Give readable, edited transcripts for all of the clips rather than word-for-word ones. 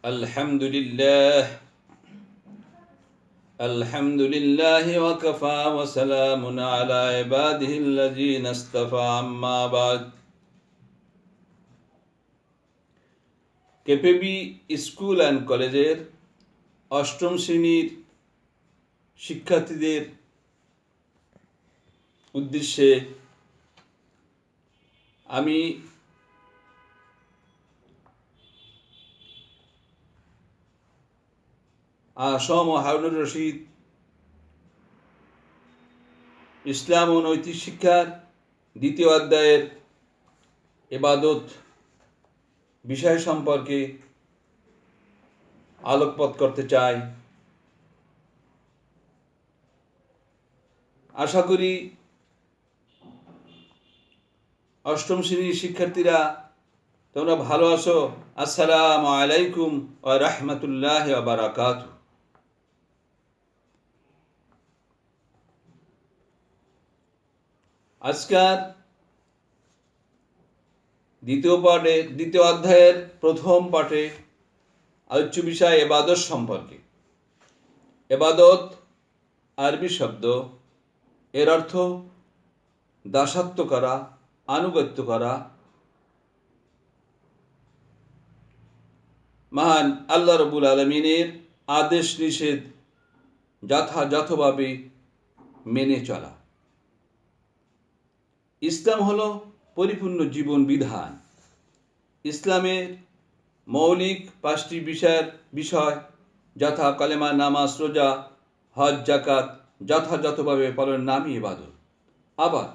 الحمد لله الحمد لله وكفى وسلام على عباده الذين اصطفى أما بعد কেপিবি school and কলেজের অষ্টম শ্রেণীর শিক্ষার্থীদের উদ্দেশ্যে আমি আসম ও হারুনুর রশিদ ইসলাম ও নৈতিক শিক্ষার দ্বিতীয় অধ্যায়ের ইবাদত বিষয় সম্পর্কে আলোকপাত করতে চাই। আশা করি অষ্টম শ্রেণীর শিক্ষার্থীরা তোমরা ভালো আছো। আসসালামু আলাইকুম ওয়া রাহমাতুল্লাহি ওয়া বারাকাতুহু। আজকের দ্বিতীয় অধ্যায়ের প্রথম পাঠে আলোচ্য বিষয় ইবাদত সম্পর্কে। ইবাদত আরবি শব্দ, এর অর্থ দাসত্ব করা, আনুগত্য করা। মহান আল্লাহ রাব্বুল আলামিনের আদেশ নিষেধ যথাযথভাবে মেনে চলা। ইসলাম হলো পরিপূর্ণ জীবন বিধান। ইসলামের মৌলিক 5টি বিষয় যথা কালেমা, নামাজ, রোজা, হজ, যাকাত যথাযথভাবে পালনের নামই ইবাদত। আবার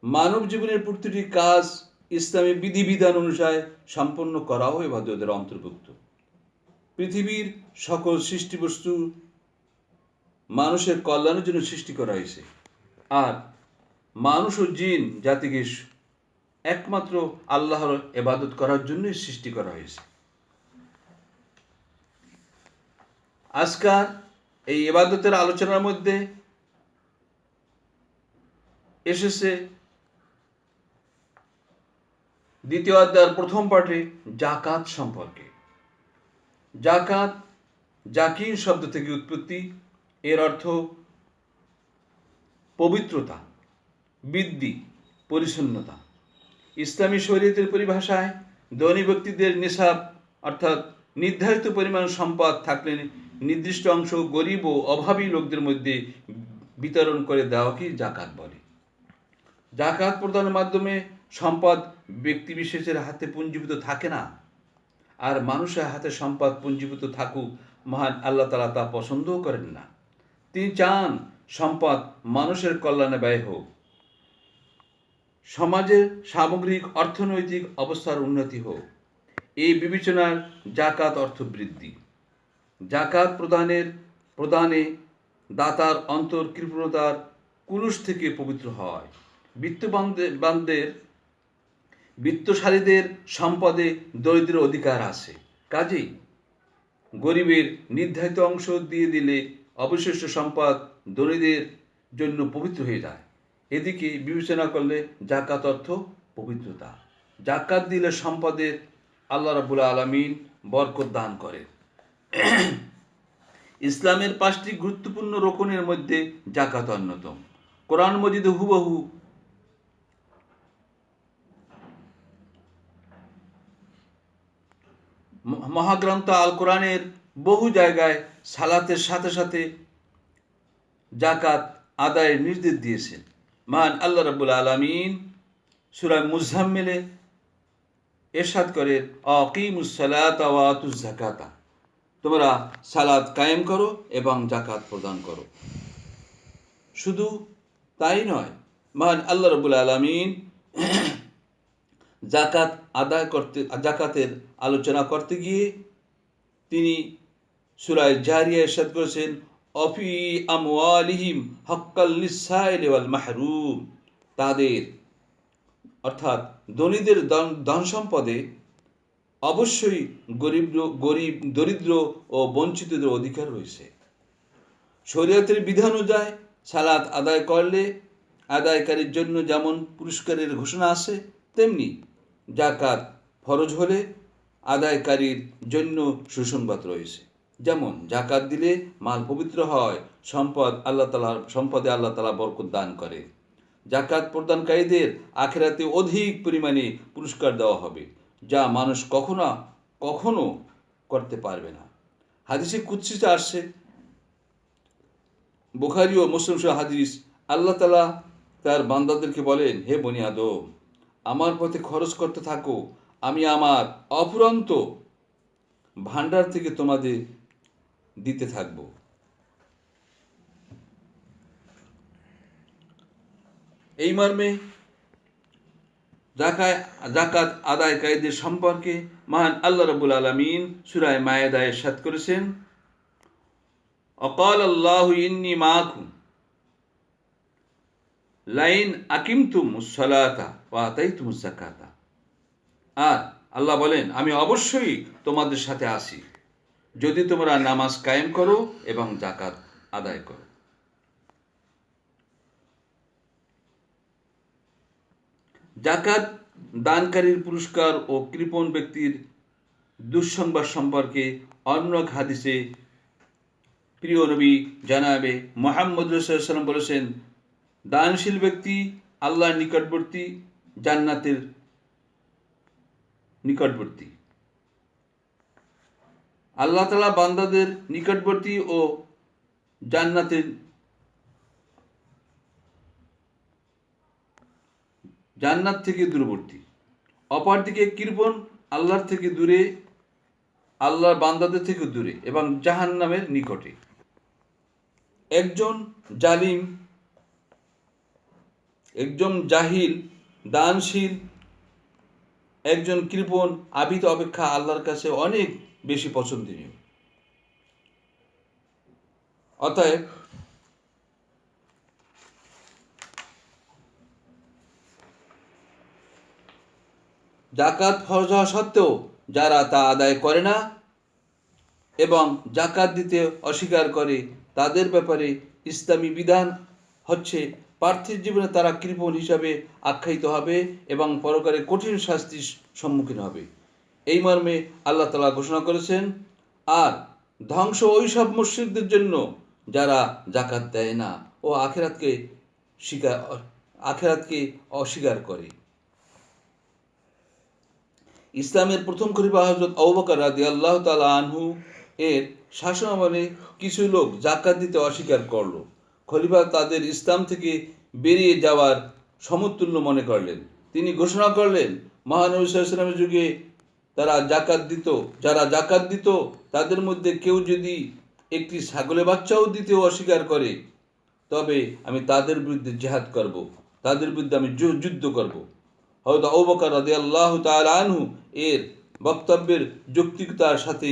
মানব জীবনের প্রতিটি কাজ ইসলামী বিধিবিধান অনুসারে সম্পন্ন করাও ইবাদতের অন্তর্ভুক্ত। পৃথিবীর সকল সৃষ্টিবস্তু মানুষের কল্যাণের জন্য সৃষ্টি করা হয়েছে, আর মানুষ ও জিন জাতিকে একমাত্র আল্লাহর ইবাদত করার জন্যই সৃষ্টি করা হয়েছে। আজকাল এই ইবাদতের আলোচনার মধ্যে এসেছে দ্বিতীয় অধ্যায়ের প্রথম পাঠে যাকাত সম্পর্কে। যাকাত জাকির শব্দ থেকে উৎপত্তি। এর অর্থ পবিত্রতা, বৃদ্ধি, পরিচ্ছন্নতা। ইসলামী শরীয়তের পরিভাষায় ধনী ব্যক্তিদের নিসাব অর্থাৎ নির্ধারিত পরিমাণ সম্পদ থাকলে নির্দিষ্ট অংশ গরিব ও অভাবী লোকদের মধ্যে বিতরণ করে দেওয়াকেই যাকাত বলে। যাকাত প্রদানের মাধ্যমে সম্পদ ব্যক্তিবিশেষের হাতে পুঞ্জীভূত থাকে না, আর মানুষের হাতে সম্পদ পুঞ্জীভূত থাকুক মহান আল্লাহ তাআলা তা পছন্দও করেন না। তিনি চান সম্পদ মানুষের কল্যাণে ব্যয় হোক, সমাজের সামগ্রিক অর্থনৈতিক অবস্থার উন্নতি হোক। এই বিবেচনার যাকাত অর্থ বৃদ্ধি। যাকাত প্রদানে দাতার অন্তর কৃপণতার কুলুষ থেকে পবিত্র হয়। বিত্তশালীদের সম্পদে দরিদ্র অধিকার আছে, কাজেই গরিবের নির্ধারিত অংশ দিয়ে দিলে অবশিষ্ট সম্পদ ধনীদের জন্য পবিত্র হয়ে যায়। এদিকে বিবেচনা করলে যাকাত অর্থ পবিত্রতা। যাকাত দিলে সম্পদে আল্লাহ রাব্বুল আলামিন বরকত দান করেন। ইসলামের 5টি গুরুত্বপূর্ণ রোকনের মধ্যে যাকাত অন্যতম। কোরআন মজিদে হুবহু মহাগ্রন্থ আল কোরআনের বহু জায়গায় সালাতের সাথে সাথে যাকাত আদায়ের নির্দেশ দিয়েছেন। মহান আল্লাহ রাব্বুল আলামিন সূরা মুজাম্মিলে ইরশাদ করেন, আকিমুস সালাতা ওয়া আতুজ যাকাতা, তোমরা সালাত কায়েম করো এবং যাকাত প্রদান করো। শুধু তাই নয়, মহান আল্লাহ রাব্বুল আলামিন যাকাতের আলোচনা করতে গিয়ে তিনি সূরা জারিয়া ইরশাদ করেছেন, অফি আমওয়ালিহিম হাক্কাল লিসাইলি ওয়াল মাহরুম, তাদের অর্থাৎ ধনীদের ধন সম্পদে অবশ্যই গরিব, দরিদ্র ও বঞ্চিতদের অধিকার রয়েছে। শরীয়তের বিধান অনুযায়ী সালাত আদায় করলে আদায়কারীর জন্য যেমন পুরস্কারের ঘোষণা আছে, তেমনি যাকাত ফরজ হলে আদায়কারীর জন্য সুসংবাদ রয়েছে। যেমন জাকাত দিলে মাল পবিত্র হয়, সম্পদে আল্লাহ তাআলা বরকত দান করে। জাকাত প্রদানকারীদের আখিরাতে অধিক পরিমাণে পুরস্কার দেওয়া হবে, যা মানুষ কখনো করতে পারবে না। হাদিসে কুদসিতে আসছে, বুখারী ও মুসলিম সহ হাদিস, আল্লাহ তাআলা তার বান্দাদেরকে বলেন, হে বনি আদম, আমার পথে খরচ করতে থাকো, আমি আমার অফুরন্ত ভান্ডার থেকে তোমাদের দিতে থাকব। এই মর্মে জাকাত আদায়কারীদের সম্পর্কে মহান আল্লাহ রাব্বুল আলামিন সূরা মায়েদায় ইরশাদ করেছেন, অকাল আল্লাহু ইন্নী মাআকুম লাইন আকিমতুমুস সালাতা ওয়া আতাইতুমুজ যাকাতা। আর আল্লাহ বলেন, আমি অবশ্যই তোমাদের সাথে আছি যদি তোমরা নামাজ কায়েম করো এবং জাকাত আদায় করো। জাকাত দানকারীর পুরস্কার ও কৃপণ ব্যক্তির দুঃসংবাদ সম্পর্কে অন্য এক হাদিসে প্রিয় নবী জানাবে মুহাম্মদ রাসূলুল্লাহ সাল্লাল্লাহু আলাইহি ওয়াসাল্লাম বলেছেন, দানশীল ব্যক্তি আল্লাহর নিকটবর্তী, জান্নাতের নিকটবর্তী। আল্লাহ তাআলা বান্দাদের নিকটবর্তী ও জান্নাত থেকে দূরবর্তী। অপরদিকে কৃপণ আল্লাহর থেকে দূরে, আল্লাহর বান্দাদের থেকে দূরে এবং জাহান্নামের নিকটে। একজন জাহিল দানশীল, একজন কৃপণ আবিদ অপেক্ষা আল্লাহর কাছে অনেক বেশি পছন্দনীয়। অতএব জাকাত ফরজ হওয়া সত্ত্বেও যারা তা আদায় করে না এবং জাকাত দিতে অস্বীকার করে, তাদের ব্যাপারে ইসলামী বিধান হচ্ছে পার্থিব জীবনে তারা কৃপণ হিসাবে আখ্যায়িত হবে এবং পরকালে কঠিন শাস্তির সম্মুখীন হবে। এই মর্মে আল্লাহ তাআলা ঘোষণা করেছেন, আর ধ্বংস ওই সব মুশরিকদের জন্য যারা জাকাত দেয় না ও আখিরাতকে অস্বীকার করে। ইসলামের প্রথম খলিফা হযরত আবু বকর রাদিয়াল্লাহু তাআলা আনহু এর শাসনামলে কিছু লোক জাকাত দিতে অস্বীকার করল। খলিফা তাদের ইসলাম থেকে বেরিয়ে যাওয়ার সমতুল্য মনে করলেন। তিনি ঘোষণা করলেন, মহানবী সাল্লাল্লাহু আলাইহি ওয়াসাল্লামের যুগে যারা জাকাত দিত তাদের মধ্যে কেউ যদি একটি ছাগলের বাচ্চাও দিতেও অস্বীকার করে, তবে আমি তাদের বিরুদ্ধে জিহাদ করব, তাদের বিরুদ্ধে আমি যুদ্ধ করব। হযরত আবু বকর রাদিয়াল্লাহু তাআলা আনহু এর বক্তব্যের যৌক্তিকতার সাথে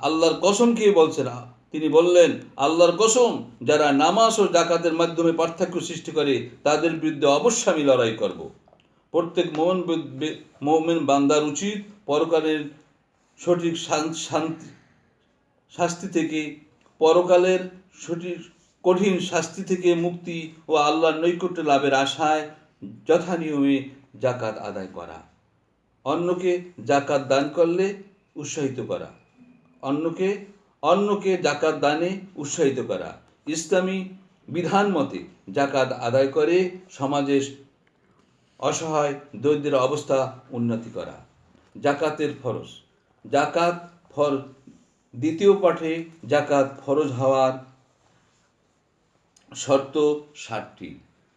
আল্লাহর কসম খেয়ে বলছেন, তিনি বললেন, আল্লাহর কসম, যারা নামাজ ও জাকাতের মাধ্যমে পার্থক্য সৃষ্টি করে তাদের বিরুদ্ধে অবশ্যই আমি লড়াই করব। প্রত্যেক মুমিন বান্দার উচিত পরকালের সঠিক শাস্তি থেকে, পরকালের সঠিক কঠিন শাস্তি থেকে মুক্তি ও আল্লাহর নৈকট্য লাভের আশায় যথানিয়মে জাকাত আদায় করা, অন্যকে জাকাত দান করলে উৎসাহিত করা, অন্যকে জাকাত দানে উৎসাহিত করা, ইসলামী বিধান মতে জাকাত আদায় করে সমাজের অসহায় দরিদ্রের অবস্থা উন্নতি করা। জাকাতের ফরজ। দ্বিতীয় পাঠে জাকাত ফরজ হওয়ার শর্ত 7টি।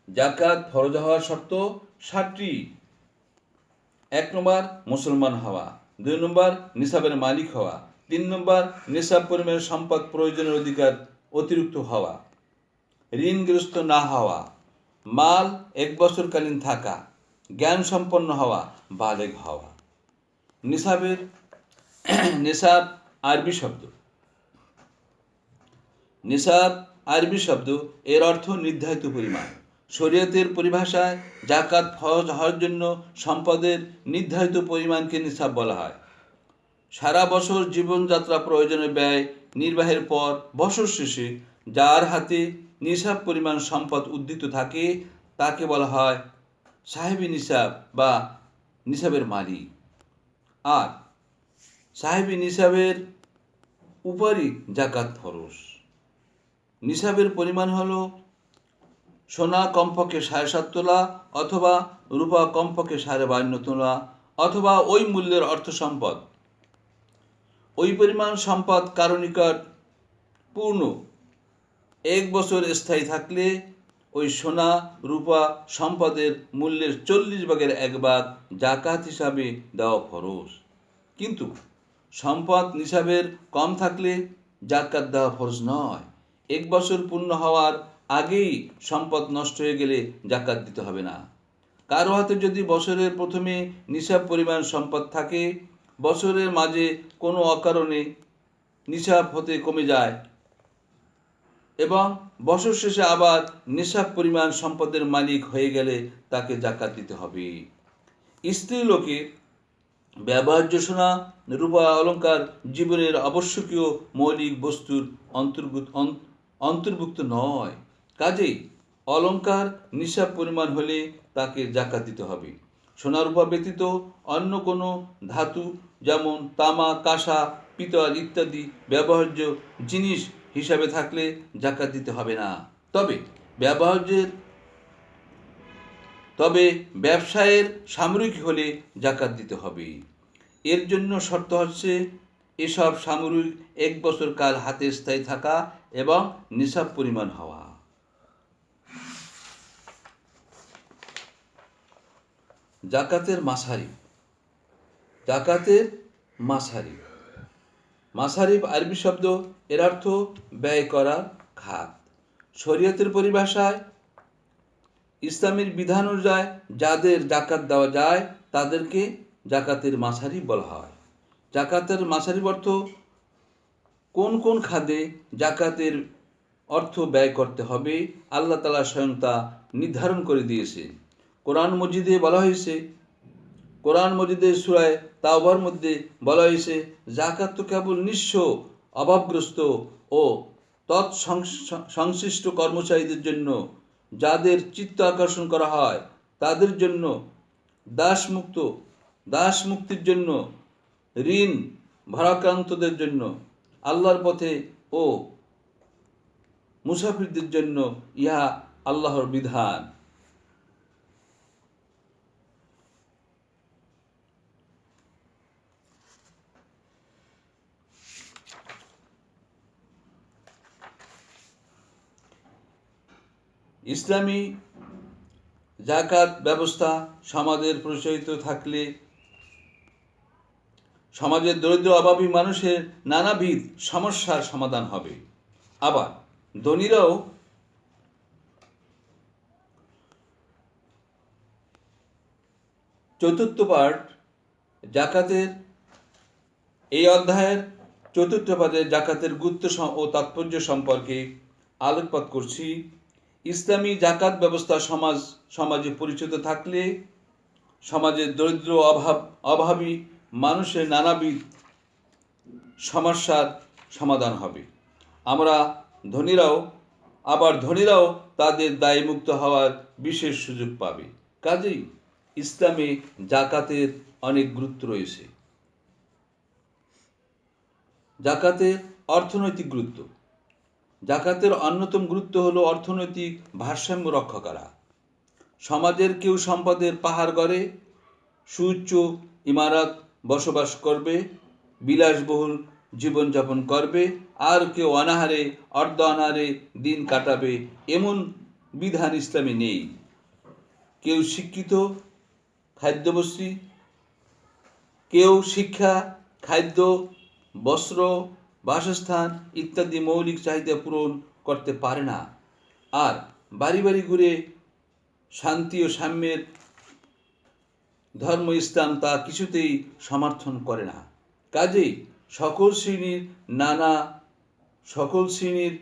জাকাত ফরজ হওয়ার শর্ত 7টি। 1 নম্বর, মুসলমান হওয়া। 2 নম্বর, নিসাবের মালিক হওয়া। 3 নম্বর, নিসাব পরিমাণের সম্পদ প্রয়োজনের অতিরিক্ত হওয়া। ঋণগ্রস্ত না হওয়া। মাল 1 বছরকালীন থাকা। জ্ঞান সম্পন্ন হওয়া, বালেগ হওয়া। নিসাব আরবি শব্দ, এর অর্থ নির্ধারিত পরিমাণ। শরীয়তের পরিভাষায় জাকাত ফরজ হওয়ার জন্য সম্পদের নির্ধারিত পরিমাণকে নিসাব বলা হয়। সারা বছর জীবনযাত্রা প্রয়োজনীয় ব্যয় নির্বাহের পর বছর শেষে যার হাতে নিসাব পরিমাণ সম্পদ উদ্ধৃত থাকে তাকে বলা হয় সাহেবী নিসাব বা নিসাবের মালিক। আর সাহেবী নিসাবের উপরই জাকাত ফরজ। নিসাবের পরিমাণ হলো সোনা কমপক্ষে 7.5 তোলা অথবা রূপা কমপক্ষে 52.5 তোলা অথবা ওই মূল্যের অর্থ সম্পদ। ওই পরিমাণ সম্পদ কারো নিকট পূর্ণ 1 বছর স্থায়ী থাকলে ওই সোনা রূপা সম্পদের মূল্যের 40 ভাগের 1 ভাগ জাকাত হিসাবে দেওয়া ফরজ। কিন্তু সম্পদ নিসাবের কম থাকলে জাকাত দেওয়া ফরজ নয়। 1 বছর পূর্ণ হওয়ার আগেই সম্পদ নষ্ট হয়ে গেলে জাকাত দিতে হবে না। কারো হাতে যদি বছরের প্রথমে নিসাব পরিমাণ সম্পদ থাকে, বছরের মাঝে কোনো অকারণে নিসাব হতে কমে যায় এবং বছর শেষে আবার নিসাব পরিমাণ সম্পদের মালিক হয়ে গেলে তাকে জাকাত দিতে হবে। স্ত্রী লোকে ব্যবহার্য সোনা রূপা অলংকার জীবনের আবশ্যকীয় মৌলিক বস্তুর অন্তর্ভুক্ত নয়। কাজেই অলংকার নিসাব পরিমাণ হলে তাকে জাকাত দিতে হবে। সোনা রূপা ব্যতীত অন্য কোনো ধাতু যেমন তামা কাঁসা পিতল ইত্যাদি ব্যবহার্য জিনিস হিসাবে থাকলে জাকাত দিতে হবে না। তবে ব্যবসায়ের সামরিক হলে জাকাত দিতে হবে। এর জন্য শর্ত হচ্ছে এসব সামরিক 1 বছর কাল হাতে স্থায়ী থাকা এবং নিসাব পরিমাণ হওয়া। জাকাতের মাসারিফ। জাকাতের মাসারিফ মাসারিফ আরবি শব্দ, এর অর্থ ব্যয় করার খাত। শরীয়তের পরিভাষায় ইসলামের বিধান অনুযায়ী যাদের জাকাত দেওয়া যায় তাদেরকে জাকাতের মাসারিফ বলা হয়। জাকাতের মাসারিফ অর্থ কোন কোন খাতে জাকাতের অর্থ ব্যয় করতে হবে আল্লাহ তাআলা স্বয়ং তা নির্ধারণ করে দিয়েছে। কোরআন মজিদের সূরা তাওবার মধ্যে বলা হয়েছে, জাকাত তো কেবল নিঃস্ব অভাবগ্রস্ত ও সংশ্লিষ্ট কর্মচারীদের জন্য, যাদের চিত্ত আকর্ষণ করা হয়, তাদের জন্য, দাস মুক্তির জন্য, ঋণ ভারাক্রান্তদের জন্য, আল্লাহর পথে ও মুসাফিরদের জন্য ইহা আল্লাহর বিধান। ইসলামী জাকাত ব্যবস্থা সমাজের প্রচলিত থাকলে সমাজের দরিদ্র অভাবী মানুষের নানাবিধ সমস্যার সমাধান হবে। আবার ধনীরাও চতুর্থ পাঠ জাকাতের এই অধ্যায়ের চতুর্থ পাঠে জাকাতের গুরুত্ব ও তাৎপর্য সম্পর্কে আলোকপাত করছি। ইসলামী জাকাত ব্যবস্থা সমাজে পরিচিত থাকলে সমাজের দরিদ্র অভাবী মানুষের নানাবিধ সমস্যার সমাধান হবে। ধনীরাও তাদের দায়মুক্ত হওয়ার বিশেষ সুযোগ পাবে। কাজেই ইসলামে জাকাতের অনেক গুরুত্ব রয়েছে। জাকাতের অর্থনৈতিক গুরুত্ব। জাকাতের অন্যতম গুরুত্ব হলো অর্থনৈতিক ভারসাম্য রক্ষা করা। সমাজের কেউ সম্পদের পাহাড় গড়ে সুউচ্চ ইমারত বসবাস করবে, বিলাসবহুল জীবনযাপন করবে, আর কেউ অনাহারে অর্ধ অনাহারে দিন কাটাবে, এমন বিধান ইসলামে নেই। কেউ শিক্ষা, খাদ্য, বস্ত্র, বাসস্থান ইত্যাদি মৌলিক চাহিদা পূরণ করতে পারে না, আর বাড়ি বাড়ি ঘুরে শান্তি ও সাম্যের ধর্ম ইসলাম তা কিছুতেই সমর্থন করে না। কাজেই সকল শ্রেণীর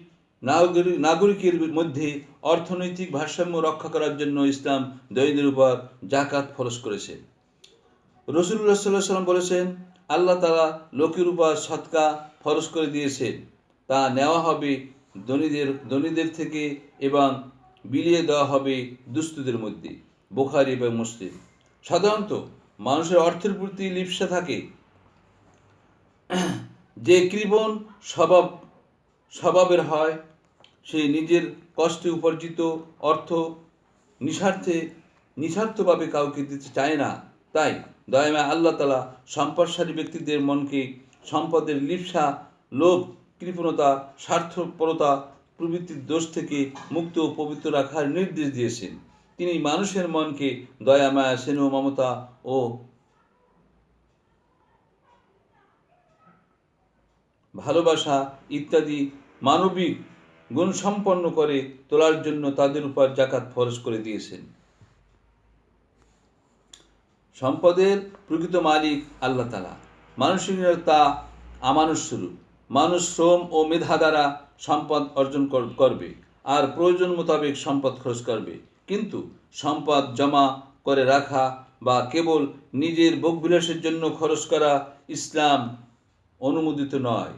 নাগরিকের মধ্যে অর্থনৈতিক ভারসাম্য রক্ষা করার জন্য ইসলাম দরিদ্রের উপর জাকাত ফরজ করেছে। রাসূলুল্লাহ সাল্লাল্লাহু আলাইহি ওয়াসাল্লাম বলেছেন, আল্লাহ তাআলা লোকের উপর সদকা ফরজ করে দিয়েছেন, তা নেওয়া হবে ধনীদের থেকে এবং বিলিয়ে দেওয়া হবে দুস্থদের মধ্যে। বুখারী এবং মুসলিম। সাধারণত মানুষের অর্থের প্রতি লিপ্সা থাকে, যে কৃপণ স্বভাবের হয়, সে নিজের কষ্টে উপার্জিত অর্থ নিঃস্বার্থভাবে কাউকে দিতে চায় না। তাই দয়াময় আল্লাহ তাআলা সম্পদশালী ব্যক্তিদের মনকে সম্পদের লিপ্সা, লোভ, কৃপণতা, স্বার্থপরতা প্রভৃতির দোষ থেকে মুক্ত ও পবিত্র রাখার নির্দেশ দিয়েছেন। তিনি মানুষের মনকে দয়া, মায়া, স্নেহ, মমতা ও ভালোবাসা ইত্যাদি মানবিক গুণসম্পন্ন করে তোলার জন্য তাদের উপর জাকাত ফরজ করে দিয়েছেন। সম্পদের প্রকৃত মালিক আল্লাহ তাআলা। মানুষের তা আমানত স্বরূপ। মানুষ শ্রম ও মেধা দ্বারা সম্পদ অর্জন করবে আর প্রয়োজন মোতাবেক সম্পদ খরচ করবে, কিন্তু সম্পদ জমা করে রাখা বা কেবল নিজের ভোগবিলাসের জন্য খরচ করা ইসলাম অনুমোদিত নয়।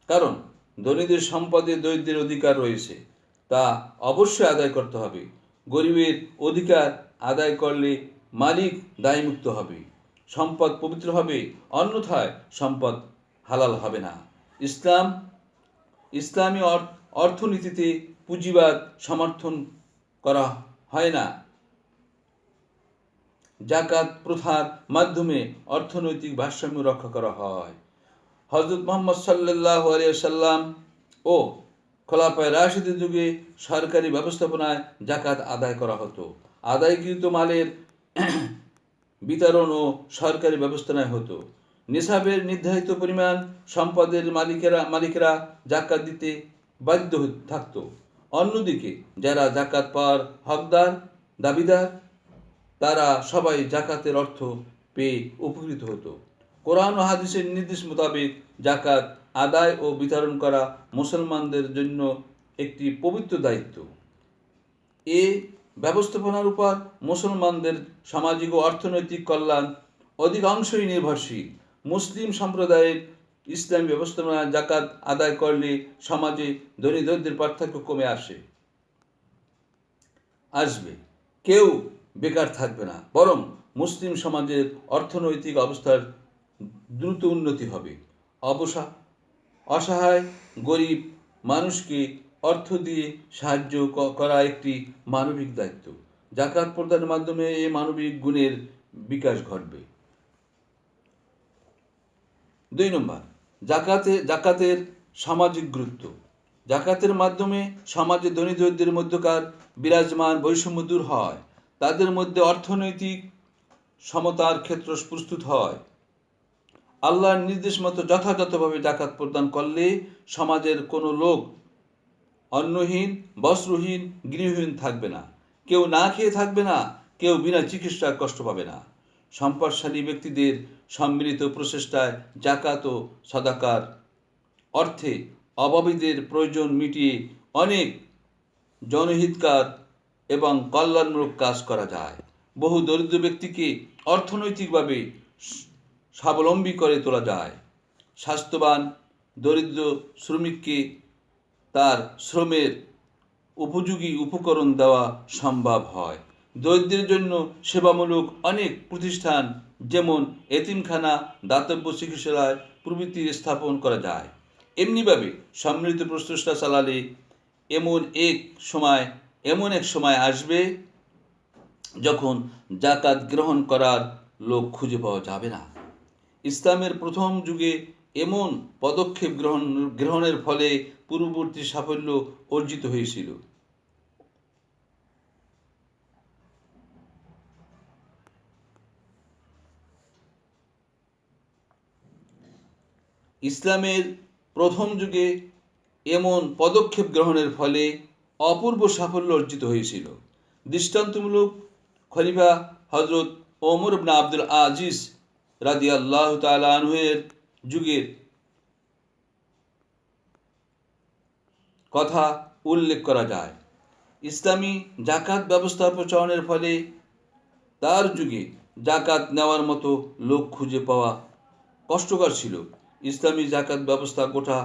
কারণ ধনীদের সম্পদে দরিদ্রের অধিকার রয়েছে, তা অবশ্যই আদায় করতে হবে। গরিবের অধিকার আদায় করলে মালিক দায়মুক্ত হবে, সম্পদ পবিত্র হবে, অন্যথায় সম্পদ হালাল হবে না। ইসলামী অর্থনীতিতে পুঁজিবাদ সমর্থন করা হয় না। জাকাত প্রথার মাধ্যমে অর্থনৈতিক ভারসাম্য রক্ষা করা হয়। হযরত মুহাম্মদ সাল্লাল্লাহু আলাইহি ওয়াসাল্লাম ও খোলাফায়ে রাশিদের যুগে সরকারি ব্যবস্থাপনায় জাকাত আদায় করা হতো। আদায়কৃত মালের বিতরণ ও সরকারি ব্যবস্থাপনায় হতো। নিসাবের নির্ধারিত পরিমাণ সম্পদের মালিকেরা জাকাত দিতে বাধ্য থাকত। অন্যদিকে যারা জাকাত পাওয়ার দাবিদার, তারা সবাই জাকাতের অর্থ পেয়ে উপকৃত হতো। কোরআন ও হাদিসের নির্দেশ মোতাবেক জাকাত আদায় ও বিতরণ করা মুসলমানদের জন্য একটি পবিত্র দায়িত্ব। এ ব্যবস্থাপনার উপর মুসলমানদের সামাজিক ও অর্থনৈতিক কল্যাণ অধিকাংশই নির্ভরশীল। মুসলিম সম্প্রদায়ের ইসলামী ব্যবস্থাপনায় জাকাত আদায় করলে সমাজে ধনী দরিদ্রের পার্থক্য কমে আসবে। কেউ বেকার থাকবে না, বরং মুসলিম সমাজের অর্থনৈতিক অবস্থার দ্রুত উন্নতি হবে। অসহায় গরিব মানুষকে অর্থ দিয়ে সাহায্য করা একটি মানবিক দায়িত্ব। জাকাত প্রদানের মাধ্যমে এই মানবিক গুণের বিকাশ ঘটবে। 2 নম্বর, জাকাতের সামাজিক গুরুত্ব। জাকাতের মাধ্যমে সমাজে ধনী দরিদ্রের মধ্যকার বিরাজমান বৈষম্য দূর হয়, তাদের মধ্যে অর্থনৈতিক সমতার ক্ষেত্র প্রস্তুত হয়। আল্লাহর নির্দেশ মতো যথাযথভাবে জাকাত প্রদান করলে সমাজের কোনো লোক অন্নহীন, বস্ত্রহীন, গৃহহীন থাকবে না। কেউ না খেয়ে থাকবে না, কেউ বিনা চিকিৎসায় কষ্ট পাবে না। সম্পদশালী ব্যক্তিদের সম্মিলিত প্রচেষ্টায় জাকাত ও সাদাকার অর্থে অভাবীদের প্রয়োজন মিটিয়ে অনেক জনহিতকর এবং কল্যাণমূলক কাজ করা যায়। বহু দরিদ্র ব্যক্তিকে অর্থনৈতিকভাবে স্বাবলম্বী করে তোলা যায়। স্বাস্থ্যবান দরিদ্র শ্রমিককে তার শ্রমের উপযোগী উপকরণ দেওয়া সম্ভব হয়। দরিদ্রের জন্য সেবামূলক অনেক প্রতিষ্ঠান, যেমন এতিমখানা, দাতব্য চিকিৎসালয় প্রভৃতি স্থাপন করা যায়। এমনিভাবে সম্মিলিত প্রচেষ্টা চালালে এমন এক সময় আসবে যখন জাকাত গ্রহণ করার লোক খুঁজে পাওয়া যাবে না। ইসলামের প্রথম যুগে এমন পদক্ষেপ গ্রহণের ফলে পূর্ববর্তী সাফল্য অর্জিত হয়েছিল। ইসলামের প্রথম যুগে এমন পদক্ষেপ গ্রহণের ফলে অপূর্ব সাফল্য অর্জিত হয়েছিল। দৃষ্টান্তমূলক খলিফা হযরত ওমর ইবনে আব্দুল আজিজ রাদিয়াল্লাহু তাআলা আনহু-এর যুগের কথা উল্লেখ করা যায়। ইসলামী জাকাত ব্যবস্থা প্রচলনের ফলে তার যুগে জাকাত নেওয়ার মতো লোক খুঁজে পাওয়া কষ্টকর ছিল। ইসলামী জাকাত ব্যবস্থা গোটা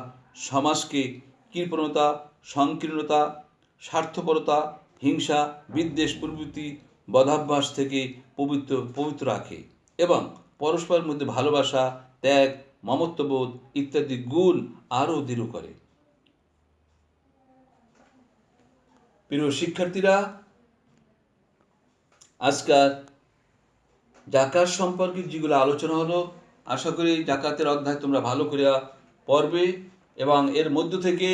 সমাজকে কৃপণতা, সংকীর্ণতা, স্বার্থপরতা, হিংসা, বিদ্বেষ প্রভৃতি বদাভ্যাস থেকে পবিত্র রাখে এবং পরস্পরের মধ্যে ভালোবাসা, ত্যাগ, মমত্ববোধ ইত্যাদি গুণ আরও দৃঢ় করে। প্রিয় শিক্ষার্থীরা, আজকাল জাকাত সম্পর্কে যেগুলো আলোচনা হলো, আশা করি জাকাতের অধ্যায় তোমরা ভালো করে পড়বে এবং এর মধ্য থেকে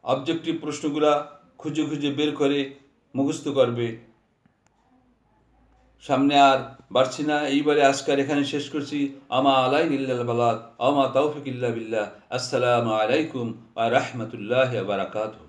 অবজেক্টিভ প্রশ্নগুলা খুঁজে খুঁজে বের করে মুখস্থ করবে। সামনে আর বাড়ছি না, এইবারে আজকাল এখানে শেষ করছি। আমা আলাইন ইল্লাল বালাগ আমা তাওফিক ইল্লা বিল্লাহ। আসসালামু আলাইকুম ওয়া রাহমাতুল্লাহি ওয়া বারাকাতুহু।